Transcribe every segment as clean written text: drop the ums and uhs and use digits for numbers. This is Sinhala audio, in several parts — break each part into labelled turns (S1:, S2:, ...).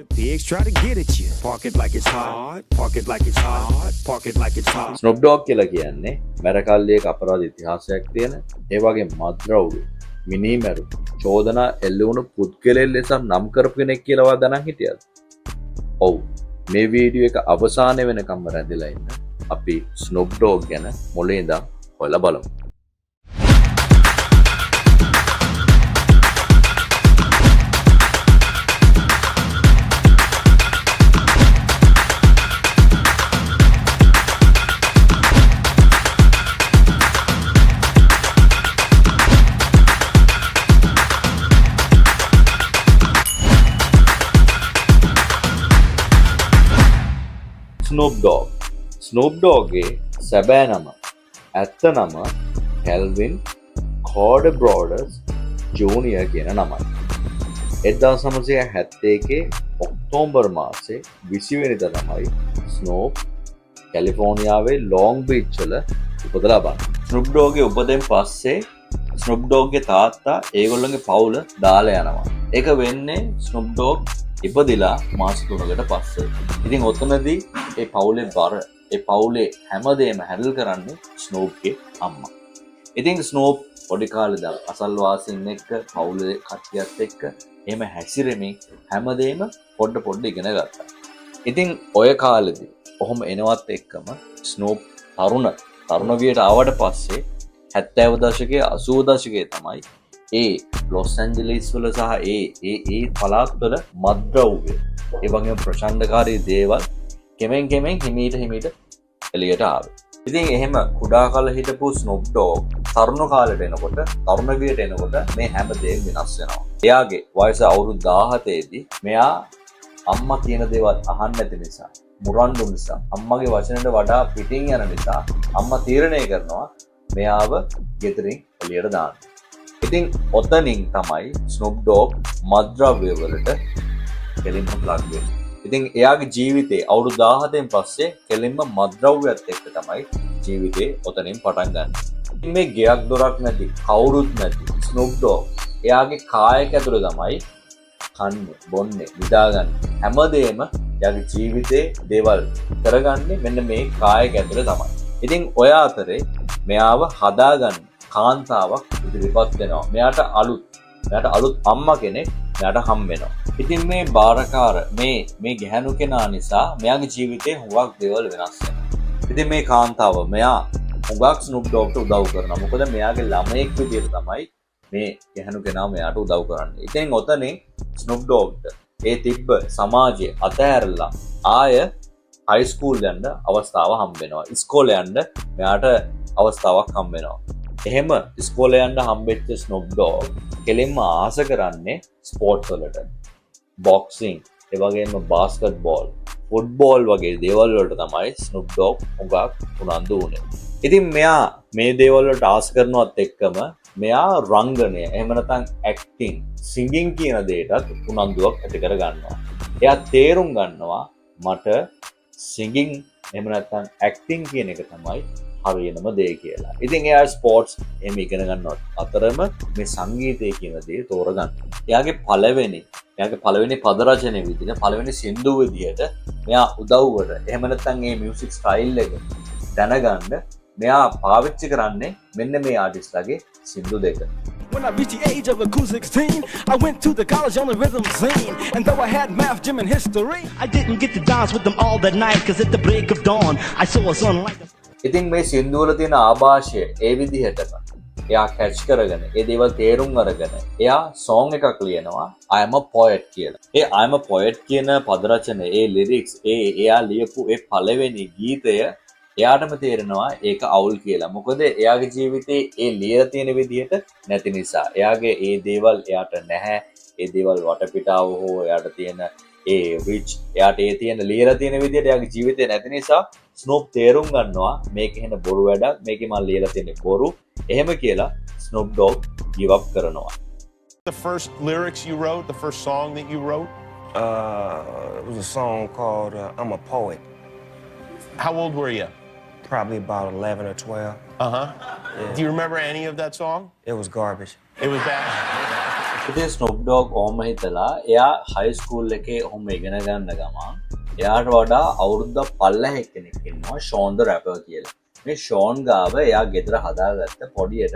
S1: Pigs try to get at you. Park it like it's hot. Park it like it's hot. Park it like it's hot.
S2: Snoop Dogg කියලා කියන්නේ මැරකල්ලියක අපරාධ ඉතිහාසයක් තියෙන ඒ වගේ මත්ද්‍රව්‍ය මිනීමැරු චෝදනා එල්ල වුණු පුද්ගලයෙක් ලෙස නම් කරපු කෙනෙක් කියලා ඔයා දැනන් හිටියද? ඔව්. මේ වීඩියෝ එක අවසානයේ වෙනකම්ම රැඳිලා ඉන්න. අපි ස්නොප් ඩොග් ගැන මොලේ ඉඳන් හොයලා බලමු. ස්නූප් ඩොග්ගේ සැබෑ නම ඇත්ත නම කැල්වින් කෝඩබ්‍රෝඩස් ජූනියර් කියන නමයි. 1971 ඔක්තෝබර් මාසේ 20 වෙනිදා තමයි ස්නූප් කැලිෆෝනියාවේ ලොංග් බීච් වල උපත ලබන්නේ. ස්නූප් ඩොග්ගේ උපතෙන් පස්සේ ස්නූප් ඩොග්ගේ තාත්තා ඒගොල්ලන්ගේ පවුල දාලා යනවා. ඒක වෙන්නේ ස්නූප් ඩොග් ඉපදිලා මාස 3කට පස්සේ. ඉතින් ඔතනදී ඒ පවුලේ බර ඒ පවුලේ හැමදේම හැන්ඩල් කරන්නේ ස්නූප්ගේ අම්මා. ඉතින් ස්නූප් පොඩි කාලේ ඉඳන් අසල්වාසීන් එක්ක පවුලේ කට්ටියත් එක්ක එහෙම හැසිරෙමින් හැමදේම පොඩ ඉගෙන ගත්තා. ඉතින් ඔය කාලෙදී ඔහොම එනවත් එක්කම ස්නූප් තරුණ වියට ආවට පස්සේ 70 දශකයේ 80 දශකයේ තමයි ඒ ලොස් ඇන්ජලිස් වල සහ ඒ පළාත්වල මත්ද්‍රව්‍ය ඒ වගේම ප්‍රචණ්ඩකාරී දේවල් කෙමෙන් හිමීට එළියට ආවේ. ඉතින් එහෙම කුඩා කාලේ හිටපු ස්නූප් ඩොග් තරුණ කාලයට එනකොට තරුණ වියට එනකොට මේ හැම දෙයක්ම වෙනස් වෙනවා. එයාගේ වයස අවුරුදු 17 දී මෙයා අම්මා කියන දේවල් අහන්න නැති නිසා මුරණ්ඩු නිසා අම්මගේ වචනට වඩා පිටින් යන නිසා අම්මා තීරණය කරනවා මෙයාව ගෙදරින් එළියට දාන්න. ඉතින් ඔතනින් තමයි ස්නූප් ඩොග් මත්ද්‍රව්‍ය වලට කෙලින්ම ප්ලග් වෙන්නේ. ඉතින් එයාගේ ජීවිතේ අවුරුදු 17න් පස්සේ කෙලින්ම මත්ද්‍රව්‍යත් එක්ක තමයි ජීවිතේ ඔතනින් පටන් ගන්න. ඉතින් මේ ගෙයක් දොරක් නැති කවුරුත් නැති ස්නූප් ඩොග් එයාගේ කායක ඇතුළේ තමයි කන්නේ, බොන්නේ, නිදාගන්නේ හැමදේම එයාගේ ජීවිතේ දේවල් කරගන්නේ මෙන්න මේ කායක ඇතුළේ තමයි. ඉතින් ඔය අතරේ මෙයාව හදාගන්න කාන්තාවක් ඉදිරිපත් වෙනවා. මෙයාට අලුත් අම්මා කෙනෙක් මෙයාට හම් වෙනවා. ඉතින් මේ බාරකාර මේ ගැහැණු කෙනා නිසා මෙයාගේ ජීවිතේ හුඟක් දේවල් වෙනස් වෙනවා. ඉතින් මේ කාන්තාව මෙයා හුඟක් ස්නූප් ඩොග්ට උදව් කරනවා. මොකද මෙයාගේ ළමයෙක් විදියට තමයි මේ ගැහැණු කෙනා මෙයාට උදව් කරන්නේ. ඉතින් ඔතනින් ස්නූප් ඩොග්ට ඒ තිබ්බ සමාජය අතහැරලා ආය හයි ස්කූල් යන්න අවස්ථාව හම්බ වෙනවා. ඉස්කෝලේ යන්න මෙයාට අවස්ථාවක් හම්බ වෙනවා. එහෙම ඉස්කෝලේ යන්න හම්බෙච්ච ස්නූප් ඩොග් කෙලින්ම ආස කරන්නේ ස්පෝර්ට්ස් වලට. බොක්සිං, ඒ වගේම බාස්කට් බෝල්, ෆුට්බෝල් වගේ දේවල් වලට තමයි ස්නූප් ඩොග් හුඟක් උනන්දු වුණේ. ඉතින් මෙයා මේ දේවල් වලට ආස කරනවත් එක්කම මෙයා රංගනය, එහෙම නැත්නම් ඇක්ටිං, සිංගින් කියන දේටත් උනන්දුවක් ඇති කර ගන්නවා. එයා තේරුම් ගන්නවා මට සිංගින් එහෙම නැත්නම් ඇක්ටිං කියන එක තමයි හරියනම දේ කියලා. ඉතින් එයා ස්පෝර්ට්ස් එහෙම ඉගෙන ගන්නවත් අතරම මේ සංගීතය කියන දේ තෝරගන්නවා. එයාගේ පළවෙනි පද රචනයේ විදිහට පළවෙනි සින්දුව විදිහට මෙයා උදව්වට එහෙම නැත්නම් මේ මියුසික් ස්ටයිල් එක දැනගන්න මෙයා පාවිච්චි කරන්නේ මෙන්න මේ ආටිස්ට්ලාගේ සින්දු දෙක.
S3: When I reached the age of a cool 16, I went to the college on the rhythm scene. And though I had math, gym, and history, I didn't get to dance with them all that night. Cause at the break of dawn, I saw a sun like a...
S2: ඉතින් මේ සින්දු වල තියෙන ආభాෂය ඒ විදිහටම එයා කැච් කරගෙන ඒ දේවල් තේරුම් අරගෙන එයා සෝං එකක් ලියනවා I am a poet කියලා. ඒ I am a poet කියන පද රචන ඒ ලිරික්ස් එයා ලියපු ඒ පළවෙනි ගීතය එයාටම තේරෙනවා ඒක අවුල් කියලා. මොකද එයාගේ ජීවිතේ ඒ ලියලා තියෙන විදිහට නැති නිසා. එයාගේ ඒ දේවල් එයාට නැහැ. ඒ දේවල් වටපිටාව හෝ එයාට තියෙන ඒ රිච් එයාට ඒ තියෙන ලියලා තියෙන විදිහට එයාගේ ජීවිතේ නැති නිසා ස්නූප් තේරුම් ගන්නවා මේක එහෙන බොරු වැඩක්, මේකේ මම ලියලා තියෙන්නේ බොරු. එහෙම කියලා ස්නූප් ඩොග් give up කරනවා.
S4: The first lyrics you wrote, the first song that you wrote?
S5: It was a song called I'm a Poet.
S4: How old were you?
S5: Probably about 11 or 12.
S4: Uh-huh. Yeah. Do you remember any of that song?
S5: It was garbage.
S4: It was bad?
S2: ඉතින් ස්නොප් ඩොග් ඔහොම හිතලා එයා හයි ස්කූල් එකේ ඔහොම ඉගෙන ගන්න ගමන් එයාට වඩා අවුරුද්දක් පල්ලෙහා කෙනෙක් ඉන්නවා ෂෝන් ද රැපර් කියලා. මේ ෂෝන් ගාව එයා ගෙදර හදාගත්ත පොඩියට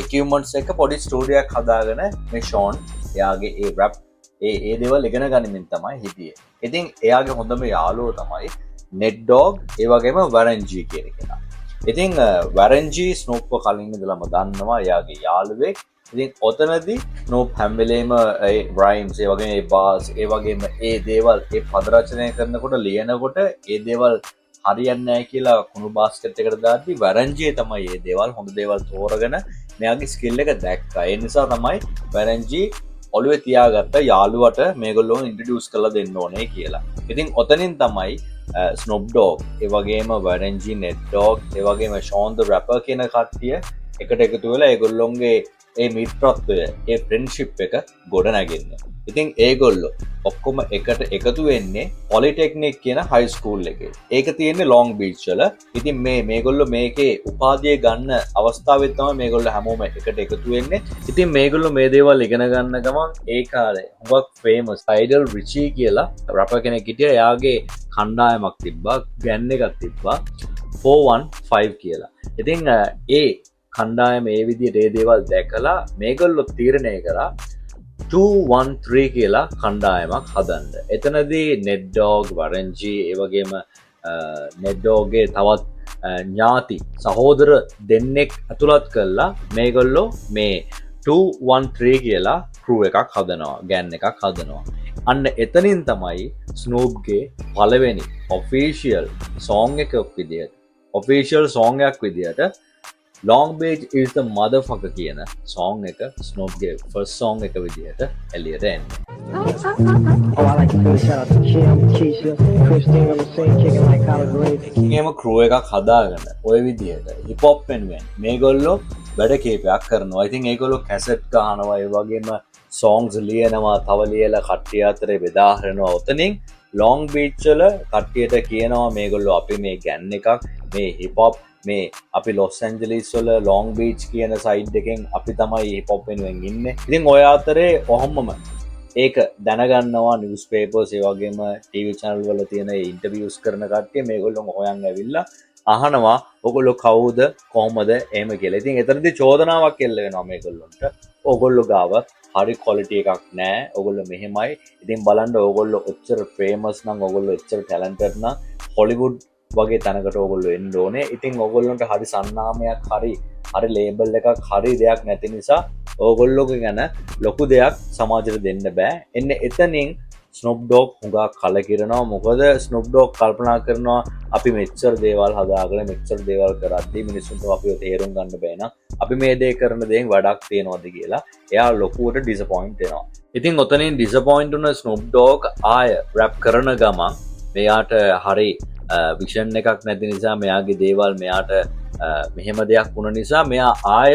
S2: එකියුප්මන්ට්ස් එක පොඩි ස්ටුඩියෝ එකක් හදාගෙන මේ ෂෝන් එයාගේ ඒ රැප් ඒ දේවල් ඉගෙන ගනිමින් තමයි හිටියේ. ඉතින් එයාගේ හොඳම යාළුවෝ තමයි නෙට් ඩොග් ඒ වගේම වරන්ජී කියන කෙනා. ඉතින් වරන්ජී ස්නූප්ව කලින් ඉඳලම දන්නවා එයාගේ යාළුවෙක්. ඉතින් ඔතනදී ස්නූප් හැම වෙලේම ඒ රයිම්ස් ඒ වගේම ඒ බාස් ඒ වගේම ඒ දේවල් ඒ පද රචනය කරනකොට ලියනකොට ඒ දේවල් හරියන්නේ නැහැ කියලා කුණු බාස්කට් එකට දාද්දි වරන්ජී තමයි මේ දේවල් හොඳ දේවල් තෝරගෙන මෙයාගේ ස්කිල් එක දැක්කා. ඒ නිසා තමයි වරන්ජී ඔළුවේ තියාගත්ත යාළුවට මේගොල්ලෝ ඉන්ට්‍රොඩියුස් කරලා දෙන්න ඕනේ කියලා. ඉතින් ඔතනින් තමයි ස්නොප් ඩොග් ඒ වගේම වරන්ජී නෙට් ඩොග් ඒ වගේම ෂෝන් ද රැපර් කියන කට්ටිය එකට එකතු වෙලා ඒගොල්ලොන්ගේ ඒ මිත්‍රත්වය ඒ ෆ්‍රෙන්ඩ්ෂිප් එක ගොඩ නැගෙන්නේ. ඉතින් ඒගොල්ලෝ ඔක්කොම එකට එකතු වෙන්නේ පොලිටෙක්නික් කියන හයි ස්කූල් එකේ. ඒක තියෙන්නේ ලොං බීච් වල. ඉතින් මේගොල්ලෝ මේකේ උපාධිය ගන්න අවස්ථාවෙත් තමයි මේගොල්ලෝ හැමෝම එකට එකතු වෙන්නේ. ඉතින් මේගොල්ලෝ මේ දේවල් ඉගෙන ගන්න ගමන් ඒ කාලේ හුඟක් ෆේමස් අයිඩල් රිචි කියලා රැපර් කෙනෙක් හිටියා. එයාගේ කණ්ඩායමක් තිබ්බා, ගෑන් එකක් තිබ්බා 415 කියලා. ඉතින් ඒ කණ්ඩායම ඒ විදිහට ඒ දේවල් දැකලා මේගොල්ලෝ තීරණය කරා 213 කියලා කණ්ඩායමක් හදන්න. එතනදී නෙට් ඩොග් වරන්ජී ඒ වගේම නෙට් ඩොග්ගේ තවත් ඥාති සහෝදර දෙන්නෙක් ඇතුළත් කරලා මේගොල්ලෝ මේ 213 කියලා ක්‍රූ එකක් හදනවා, ගෑන් එකක් හදනවා. අන්න එතනින් තමයි ස්නූප්ගේ පළවෙනි ඔෆිෂියල් සෝං එකක් විදිහට Long Beach is the motherfucker කියන song එක ස්නූප්ගේ first song එක විදිහට එළියට එන්නේ.
S6: Oh, I like to give a shout out to Kim, Keisha, Christine on the scene, kicking like college grades.
S2: එහෙම crew එකක් හදාගෙන ওই විදිහට hip hop වෙනුවෙන් මේගොල්ලෝ වැඩ කීපයක් කරනවා. ඉතින් ඒගොල්ලෝ කැසට් ගහනවා, ඒ වගේම songs ලියනවා, තව ලියලා කට්ටිය අතරේ බෙදා හරිනවා. ඔතනින් Long Beach වල කට්ටියට කියනවා මේගොල්ලෝ අපි මේ ගෑන් එකක් මේ hip hop මේ අපි ලොස් ඇන්ජලිස් වල ලොං බීච් කියන සයිඩ් එකෙන් අපි තමයි හිප් හොප් වෙනුවෙන් ඉන්නේ. ඉතින් ඔය අතරේ ඔහොමම ඒක දැනගන්නවා නිවුස් පේපර්ස් ඒ වගේම ටීවී channel වල තියෙන ඉන්ටර්වියුස් කරන කට්ටිය මේගොල්ලෝ හොයන් ඇවිල්ලා අහනවා ඔයගොල්ලෝ කවුද කොහමද එහෙම කියලා. ඉතින් එතනදී චෝදනාවක් එල්ල වෙනවා මේගොල්ලන්ට. ඔයගොල්ලෝ ගාව හරි ක්වොලිටි එකක් නැහැ. ඔයගොල්ලෝ මෙහෙමයි. ඉතින් බලන්න ඔයගොල්ලෝ ඔච්චර ෆේමස් නම් ඔයගොල්ලෝ ඔච්චර ටැලන්ටඩ් නම් හොලිවුඩ් වගේ තැනකට ඔයගොල්ලෝ එන්න ඕනේ. ඉතින් ඔයගොල්ලන්ට හරි සන්නාමයක් හරි ලේබල් එකක් හරි දෙයක් නැති නිසා ඔයගොල්ලෝගේ ගැන ලොකු දෙයක් සමාජයට දෙන්න බෑ. එන්නේ එතනින් ස්නූප් ඩොග් හුඟා කලකිරෙනවා. මොකද ස්නූප් ඩොග් කල්පනා කරනවා අපි මෙච්චර දේවල් හදාගෙන මෙච්චර දේවල් කරද්දී මිනිස්සුන්ට අපිව තේරුම් ගන්න බෑ නම් අපි මේ දේ කරන දේෙන් වැඩක් තියනවද කියලා එයා ලොකුවට ඩිසපොයින්ට් වෙනවා. ඉතින් ඔතනින් ඩිසපොයින්ට් වුණ ස්නූප් ඩොග් ආය රැප් කරන ගමන් මෙයාට හරි විෂන් එකක් නැති නිසා මෙයාගේ දේවල් මෙයාට මෙහෙම දෙයක් වුණ නිසා මෙයා ආය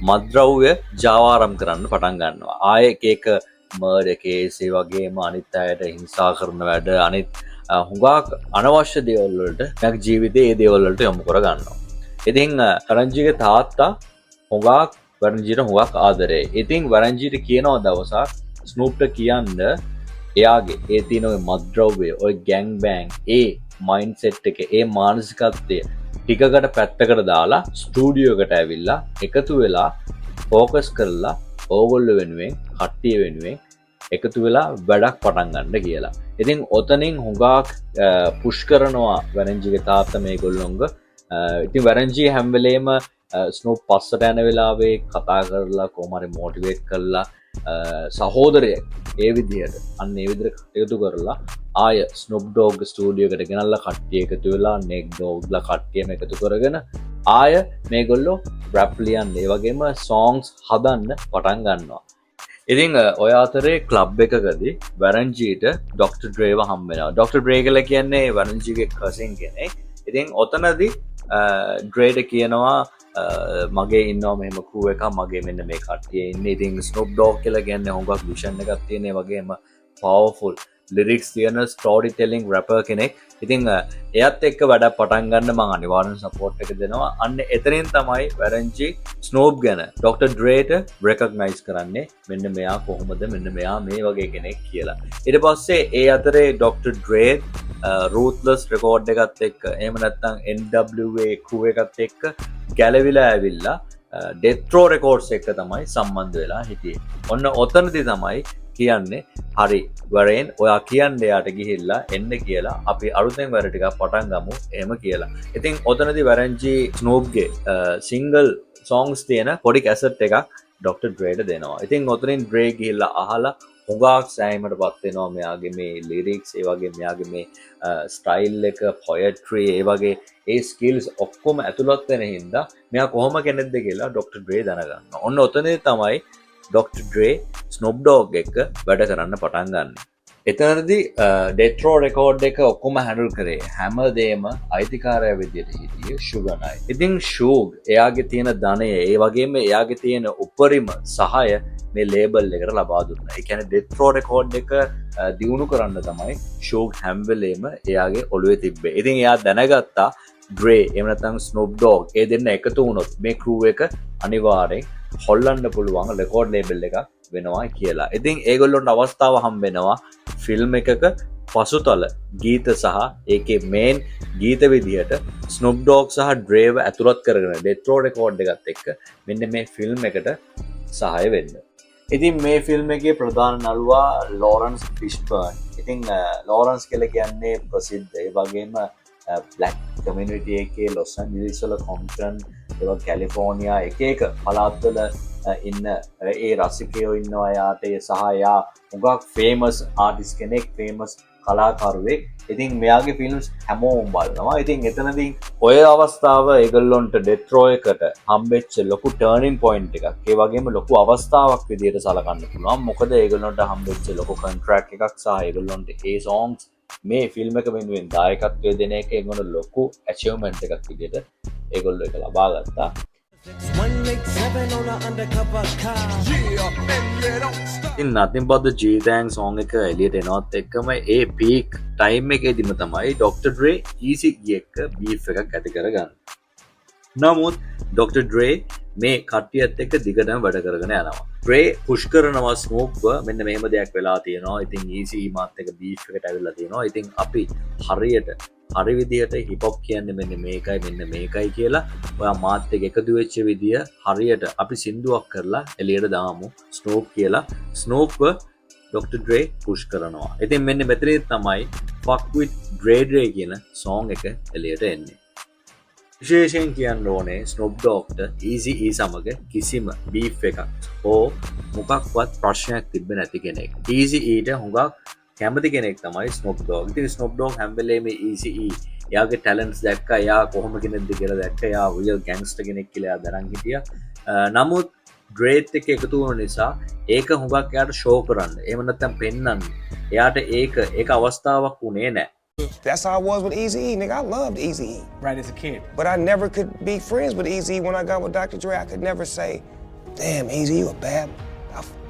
S2: මද්ද්‍රව්‍ය ජාවාරම් කරන්න පටන් ගන්නවා. ආය එක මර්ඩර් කේස් ඒ වගේම අනිත් අයට හිංසා කරන වැඩ අනිත් හුඟක් අනවශ්‍ය දේවල් වලට මගේ ජීවිතේ ඒ දේවල් වලට යොමු කර ගන්නවා. ඉතින් වරන්ජීගේ තාත්තා හුඟක් වරන්ජීට හුඟක් ආදරේ. ඉතින් වරන්ජීට කියනවා දවසක් ස්නූප්ට කියන්න එයාගේ ඒ තියෙන ඔය මද්ද්‍රව්‍ය ඔය ගෑන් බෑන් ඒ මයින්ඩ් සෙට් එක ඒ මානසිකත්වය ටිකකට පැත්තකට දාලා ස්ටුඩියෝ එකට ඇවිල්ලා එකතු වෙලා ફોකස් කරලා ඕගොල්ලෝ වෙනුවෙන් කට්ටිය වෙනුවෙන් එකතු වෙලා වැඩක් පටන් ගන්න කියලා. ඉතින් ඔතනින් හුඟක් පුෂ් කරනවා වරන්ජීගේ තාත්තා මේගොල්ලොන්ව. ඉතින් වරන්ජී හැම වෙලේම ස්නූප් පස්සට යන වෙලාවේ කතා කරලා කොහොම හරි මොටිවේට් කරලා සහෝදරයෙක් ඒ විදිහට අන්න ඒ විදිහට කටයුතු කරලා ආය ස්නූප් ඩොග් ස්ටුඩියෝ එකට ගෙනල්ලා කට්ටිය එකතු වෙලා නෙට් ඩොග්ලා කට්ටියම එකතු කරගෙන ආය මේගොල්ලෝ රැප් ලියන්න ඒ වගේම songs හදන්න පටන් ගන්නවා. ඉතින් ඔය අතරේ ක්ලබ් එකකදී වරන්ජීට ඩොක්ටර් ඩ්‍රේව හම්බ වෙනවා. ඩොක්ටර් ඩ්‍රේ කියලා කියන්නේ වරන්ජීගේ කසින් කෙනෙක්. ඉතින් ඔතනදී ඩ්‍රේට කියනවා මගේ ඉන්නවා මෙහෙම ක්‍රූ එකක් මගේ මෙන්න මේ කට්ටිය ඉන්නේ. ඉතින් ස්නූප් ඩොග් කියලා කියන්නේ හුඟක් විෂන් එකක් තියෙන ඒ වගේම පවර්ෆුල් ලිරික්ස් තියෙන ස්ටෝරි ටෙලිං රැපර් කෙනෙක්. ඉතින් එයත් එක්ක වැඩ පටන් ගන්න මම අනිවාර්යෙන් සපෝට් එක දෙනවා. අන්න එතනින් තමයි වැරන්චි ස්නෝප් ගැන ඩොක්ටර් ඩ්‍රේට රෙකග්නයිස් කරන්නේ මෙන්න මෙයා කොහොමද මෙන්න මෙයා මේ වගේ කෙනෙක් කියලා. ඊට පස්සේ ඒ අතරේ ඩොක්ටර් ඩ්‍රේ රූත්ලස් රෙකෝඩ් එකත් එක්ක එහෙම නැත්නම් NWA crew එකත් එක්ක ගැලවිලා ඇවිල්ලා ඩෙත්‍රෝ රෙකෝඩ්ස් එක්ක තමයි සම්බන්ධ වෙලා හිටියේ. ඔන්න ඔතනදී තමයි කියන්නේ හරි වරෙන් ඔයා කියන්නේ යාට ගිහිල්ලා එන්න කියලා අපි අලුතෙන් වැඩ ටිකක් පටන් ගමු එහෙම කියලා. ඉතින් ඔතනදී වැරන්ජි ස්නූප්ගේ සිංගල් songs තියෙන පොඩි කැසට් එකක් ඩොක්ටර් ඩ්‍රේට දෙනවා. ඉතින් ඔතනින් ඩ්‍රේ ගිහිල්ලා අහලා හුඟක් සෑහීමටපත් වෙනවා මෙයාගේ මේ ලිරික්ස් ඒ වගේ මෙයාගේ මේ ස්ටයිල් එක පොයට්‍රි ඒ වගේ ඒ ස්කිල්ස් ඔක්කොම ඇතුළත් වෙන හින්දා මෙයා කොහොම කෙනෙක්ද කියලා ඩොක්ටර් ඩ්‍රේ දැනගන්නවා. ඔන්න ඔතනදී තමයි ඩොක්ටර් ඩ්‍රේ ස්නොප් ඩොග් එක්ක වැඩ කරන්න පටන් ගන්න. එතනදී ඩෙට්‍රෝ රෙකෝඩ් එක ඔක්කොම හැන්ඩල් කරේ හැමදේම අයිතිකාරය විදියට හිටියේ ෂුගර්නයි. ඉතින් ෂූග් එයාගේ තියෙන ධනය ඒ වගේම එයාගේ තියෙන උපරිම සහාය මේ ලේබල් එකට ලබා දුන්නා. ඒ කියන්නේ ඩෙට්‍රෝ රෙකෝඩ් එක දියුණු කරන්න තමයි ෂූග් හැම වෙලේම එයාගේ ඔළුවේ තිබ්බේ. ඉතින් එයා දැනගත්තා ඩ්‍රේ එහෙම නැත්නම් ස්නොප් ඩොග් ඒ දෙන්න එකතු වුණොත් මේ ක්‍රූ එක අනිවාර්යෙන් හොල්ලන්න පුළුවන් රෙකෝඩ් ලේබල් එකක් වෙනවා කියලා. ඉතින් ඒගොල්ලොන්ට අවස්ථාව හම්බ වෙනවා ෆිල්ම් එකක පසුතල ගීත සහ ඒකේ මේන් ගීත විදිහට ස්නොප් ඩොග් සහ ඩ්‍රේව ඇතුළත් කරගෙන ඩෙට්‍රෝ රෙකෝඩ් එකත් එක්ක මෙන්න මේ ෆිල්ම් එකට සහාය වෙන්න. ඉතින් මේ ෆිල්ම් එකේ ප්‍රධාන නළුවා ලෝරන්ස් ෆිෂ්බර්න්. ඉතින් ලෝරන්ස් කියලා කියන්නේ ප්‍රසිද්ධ ඒ වගේම බ්ලැක් කමියුනිටි එකේ ලොස් ඇන්ජලිස් වල කොම්ප්ටන් ඒවා කැලිෆෝනියා එක පළාත්වල ඉන්න ඒ රසිකයෝ ඉන්නවා යාට සහ යා හුඟක් ෆේමස් ආටිස්ට් කෙනෙක් ෆේමස් කලාකරුවෙක්. ඉතින් මෙයාගේ ෆිල්ම්ස් හැමෝම බලනවා. ඉතින් එතනදී ඔය අවස්ථාව ඒගොල්ලොන්ට ඩෙට්‍රෝ එකට හම්බෙච්ච ලොකු ටර්නින් පොයින්ට් එකක්. ඒ වගේම ලොකු අවස්ථාවක් විදිහට සලකන්න පුළුවන්. මොකද ඒගොල්ලොන්ට හම්බෙච්ච ලොකු කොන්ට්‍රැක්ට් එකක් සහ ඒගොල්ලොන්ට ඒ songs මේ ෆිල්ම් එක වෙනුවෙන් දායකත්වය දෙන එක ඒගොල්ලෝ ලොකු achievement එකක් විදිහට ඒගොල්ලෝ ඒක ලබා ගත්තා.
S3: 187 on an undercover car.
S2: ඉතින් nothing but the G-Tang song එක එළියට එනවත් එක්කම ඒ peak time එකේදීම තමයි ඩොක්ටර් ඩ්‍රේ Easy E එක්ක beef එකක් ඇති කරගන්නේ. නමුත් ඩොක්ටර් ඩ්‍රේ මේ කට්ටියත් එක්ක දිගටම වැඩ කරගෙන යනවා. ඩ්‍රේ පුෂ් කරනවා ස්නූප්ව මෙන්න මෙහෙම දෙයක් වෙලා තියෙනවා. ඉතින් Easy මාත් එක්ක beef එකට ඇවිල්ලා තියෙනවා. ඉතින් අපි හරියට හරි විදිහට හිප් හොප් කියන්නේ මෙන්න මේකයි කියලා ඔයා මාත් එක්ක එකතු වෙච්ච විදිය හරියට අපි සින්දුවක් කරලා එළියට දාමු ස්නූප් කියලා. ස්නූප්ව ඩොක්ටර් ඩ්‍රේ පුෂ් කරනවා. ඉතින් මෙන්න මෙතනදී තමයි fuck with Dre කියන song එක එළියට එන්නේ. විශේෂයෙන් කියන්න ඕනේ ස්නොප් ඩොග්ට Easy E සමග කිසිම බීෆ් එකක් හෝ මොකක්වත් ප්‍රශ්නයක් තිබ්බේ නැති කෙනෙක්. Easy Eට හුඟක් කැමති කෙනෙක් තමයි ස්නොප් ඩොග්. ඉතින් ස්නොප් ඩොග් හැම වෙලේම Easy E එයාගේ ටැලන්ට්ස් දැක්කා. එයා කොහොම කෙනෙක්ද කියලා දැක්කා. එයා රියල් ගැන්ග්ස්ටර් කෙනෙක් කියලා දැනන් හිටියා. නමුත් ඩ්‍රේත් එක්ක එකතු වුණ නිසා ඒක හුඟක් එයාට ෂෝ කරන්න. එහෙම නැත්නම් පෙන්වන්න. එයාට ඒක අවස්ථාවක් උනේ නැහැ.
S5: That's how I was with Eazy-E, nigga. I loved Eazy-E.
S7: Right, as a kid.
S5: But I never could be friends with Eazy when I got with Dr. Dre. I could never say, damn, Eazy, you a bad,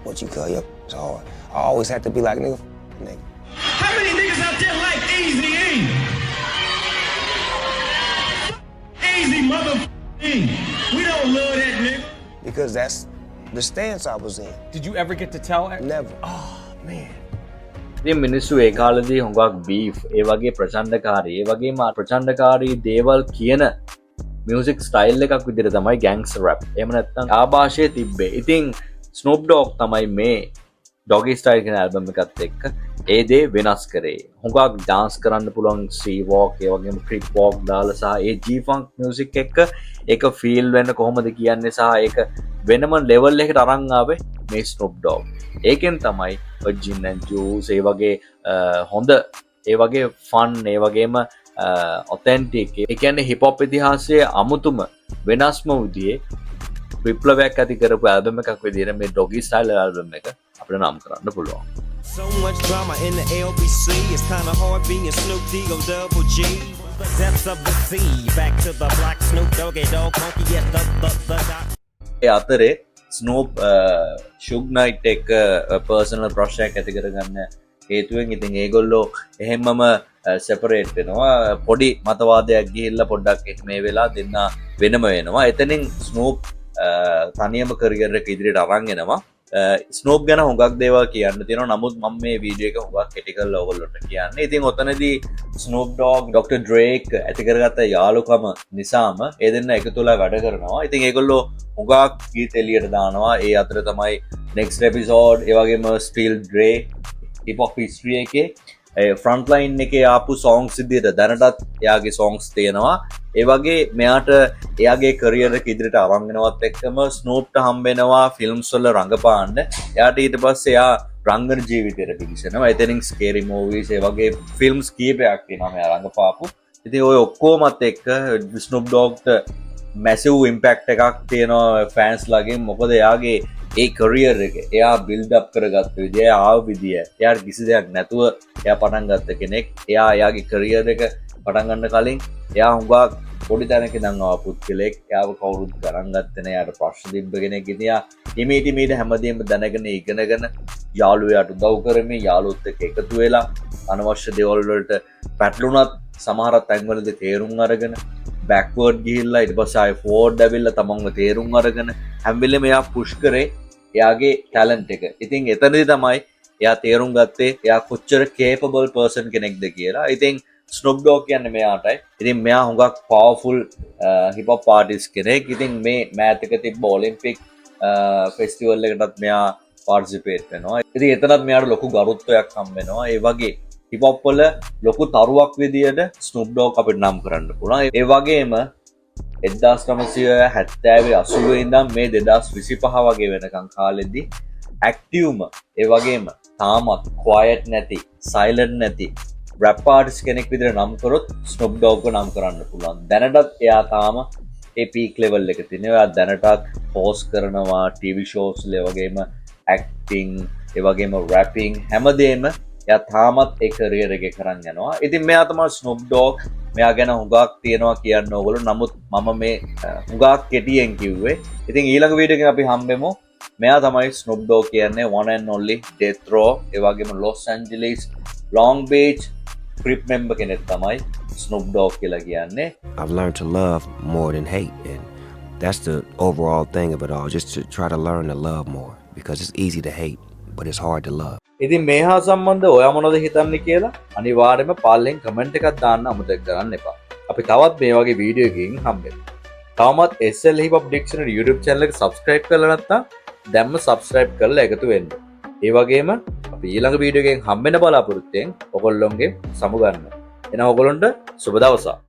S5: what you call your hard. I always had to be like, nigga.
S3: How many niggas out there like Eazy-E? Easy motherfucking. We don't love that nigga.
S5: Because that's the stance I was in.
S7: Did you ever get to tell?
S5: Never.
S7: Oh, man.
S2: ඉතින් මිනිස්සු ඒ කාලේදී හුඟක් බීෆ් ඒ වගේ ප්‍රචණ්ඩකාරී ඒ වගේම ප්‍රචණ්ඩකාරී දේවල් කියන මියුසික් ස්ටයිල් එකක් විදිහට තමයි ගෑන්ග්ස්ටර් රැප්. එහෙම නැත්නම් ආభాෂයේ තිබ්බේ. ඉතින් ස්නූප් ඩොග් තමයි මේ ඩොගි ස්ටයිල් කියන ඇල්බම් එකත් එක්ක ඒ දේ වෙනස් කරේ. හුඟක් ඩාන්ස් කරන්න පුළුවන් සී වෝක් ඒ වගේම ක්‍රික් වෝක් දාලා සහ ඒ G-Funk මියුසික් එක්ක ඒක ෆීල් වෙන්න කොහොමද කියන්නේ සහ ඒක වෙනම ලෙවල් එකකට අරන් ආවේ මේ ස්නූප් ඩොග්. ඒකෙන් තමයි ජින් ඇන්ඩ් ජූස් ඒ වගේ හොඳ ඒ වගේ ෆන් ඒ වගේම ඔතෙන්ටික් ඒ කියන්නේ හිප් හොප් ඉතිහාසයේ අමුතුම වෙනස්ම විදිහේ විප්ලවයක් ඇති කරපු ඇල්බම් එකක් විදිහට මේ ඩොගි ස්ටයිල් ඇල්බම් එක අපිට නම් කරන්න පුළුවන්.
S3: So much drama in the LBC. It's kind of hard being Snoop D-O double G. The depths of the sea. Back to the black Snoop Doggy Dogg Funky. Yes, the
S2: ඒ අතරේ ස්නූප් ෂුග් නයිට් එක පර්සනල් ප්‍රශ්නයක් ඇති කරගන්න හේතුවෙන් ඉතින් ඒගොල්ලෝ එහෙම්මම සෙපරේට් වෙනවා පොඩි මතවාදයක් ගිහිල්ලා පොඩ්ඩක් මේ වෙලා දෙන්න වෙනම වෙනවා එතනින් ස්නූප් තනියම කරියර් එක ඉදිරියට අරන් එනවා ස්නූප් ගැන හුඟක් දේවල් කියන්න තියෙනවා නමුත් මම මේ වීඩියෝ එක හුඟක් කෙටි කරලා ඔයගොල්ලන්ට කියන්නේ ඉතින් ඔතනදී ස්නූප් ඩොග් ඩොක්ටර් ඩ්‍රේක් ඇති කරගත්ත යාළුකම නිසාම ඒ දෙන්න එකතුලා වැඩ කරනවා ඉතින් ඒගොල්ලෝ හුඟක් ගීත එළියට දානවා ඒ අතර තමයි next episode ඒ වගේම ස්ටිල් ඩ්‍රේ hip hop history එකේ ෆ්‍රන්ට් ලයින් එකේ ආපු songs විදියට දැනටත් එයාගේ songs තියෙනවා ඒ වගේ මෙයාට එයාගේ කරියර් එක ඉදිරියට අරන් යනවත් එක්කම ස්නූප්ට හම්බ වෙනවා ෆිල්ම්ස් වල රඟපාන්න එයාට ඊට පස්සේ එයා රංගන ජීවිතයට පිවිසෙනවා එතනින් ස්කේරි මූවීස් ඒ වගේ ෆිල්ම්ස් කීපයක් තියෙනවා මෙයා රඟපාපු ඉතින් ඔය ඔක්කොමත් එක්ක ස්නූප් ඩොග්ට මැසිව් ඉම්පැක්ට් එකක් තියෙනවා ෆෑන්ස් ලගෙන් මොකද එයාගේ ඒ කරියර් එක එයා බිල්ඩ් අප් කරගත්ත විදිය ආව විදිය එයාට කිසි දෙයක් නැතුව එයා පටන් ගත්ත කෙනෙක් එයා එයාගේ කරියර් එක පටන් ගන්න කලින් එයා හුඟක් පොඩි තැනක ඉඳන් ආව පුද්ගලෙක් එයාව කවුරුත් ගණන් ගත්තේ නෑ එයාට ප්‍රශ්න තිබ්බ කෙනෙක් ඉතින් එයා ඉමීඩියට් හැමදේම දැනගෙන ඉගෙනගෙන යාළුවයාට උදව් කරමින් යාළුවොත් එක්ක එකතු වෙලා අනවශ්‍ය දේවල් වලට පැටලුණත් සමහර තැන්වලදී තේරුම් අරගෙන බෑක්වර්ඩ් ගිහිල්ලා ඊට පස්සේ ආයෙ ෆෝර්වර්ඩ් ඇවිල්ලා තමන්ව තේරුම් අරගෙන හැම වෙලේම එයා පුෂ් කරේ එයාගේ ටැලන්ට් එක. ඉතින් එතනදී තමයි එයා තේරුම් ගත්තේ එයා කොච්චර කේපබල් පර්සන් කෙනෙක්ද කියලා. ඉතින් ස්නූප් ඩොග් කියන්නේ මෙයාටයි. ඉතින් මෙයා හුඟක් පවර්ෆුල් හිප් හොප් ආටිස්ට් කෙනෙක්. ඉතින් මේ මෑතක තිබ්බ ඔලිම්පික් ෆෙස්ටිවල් එකටත් මෙයා පාර්ටිසිපේට් වෙනවා. ඉතින් එතනත් මෙයාට ලොකු ගරුත්වයක් හම් වෙනවා. ඒ වගේ හිප් හොප් වල ලොකු තරුවක් විදියට ස්නූප් ඩොග් අපිට නම් කරන්න පුළුවන්. ඒ වගේම 1970 80 ඉඳන් මේ 2025 වගේ වෙනකන් කාලෙදී ඇක්ටිව්ම ඒ වගේම තාමත් ක්වයට් නැති සයිලන්ට් නැති රැප් ආටිස්ට් කෙනෙක් විදිහට නම් කරොත් ස්නූප් ඩොග්ව නම් කරන්න පුළුවන්. දැනටත් එයා තාම ඒ පීක් ලෙවල් එක තියෙනවා. එයා දැනටත් හෝස්ට් කරනවා ටීවී ෂෝස් වල ඒ වගේම ඇක්ටිං ඒ වගේම රැපින් හැමදේම එයා තාමත් ඒ කරියර් එකේ කරන් යනවා. ඉතින් මෙයා තමයි ස්නූප් ඩොග්. මෙයා ගැන හුඟක් තියෙනවා කියන්න ඕගොල්ලෝ. නමුත් මම මේ හුඟක් කෙටියෙන් කිව්වේ. ඉතින් ඊළඟ වීඩියෝ එකෙන් අපි හම්බෙමු. මෙයා තමයි ස්නූප් ඩොග් කියන්නේ one and only death row. ඒ වගේම Los Angeles Long Beach Crip member කෙනෙක් තමයි ස්නූප් ඩොග් කියලා කියන්නේ.
S5: I've learned to love more than hate, and that's the overall thing of it all. Just to try to learn to love more, because it's easy to hate, but it's hard to love.
S2: ඉතින් මේ හා සම්බන්ධ ඔයා මොනවද හිතන්නේ කියලා අනිවාර්යයෙන්ම පල්ලෙන් කමෙන්ට් එකක් දාන්න අමතක කරන්න එපා. අපි තවත් මේ වගේ වීඩියෝ එකකින් හම්බෙමු. තවමත් SL Hip Hop Dictionary YouTube channel එක subscribe කරලා නැත්නම් දැම්ම subscribe කරලා එකතු වෙන්න. ඒ වගේම අපි ඊළඟ වීඩියෝ එකෙන් හම්බෙන්න බලාපොරොත්තු වෙන ඔයගොල්ලොන්ගේ සමු ගන්න. එහෙනම් ඔයගොල්ලන්ට සුබ දවසක්.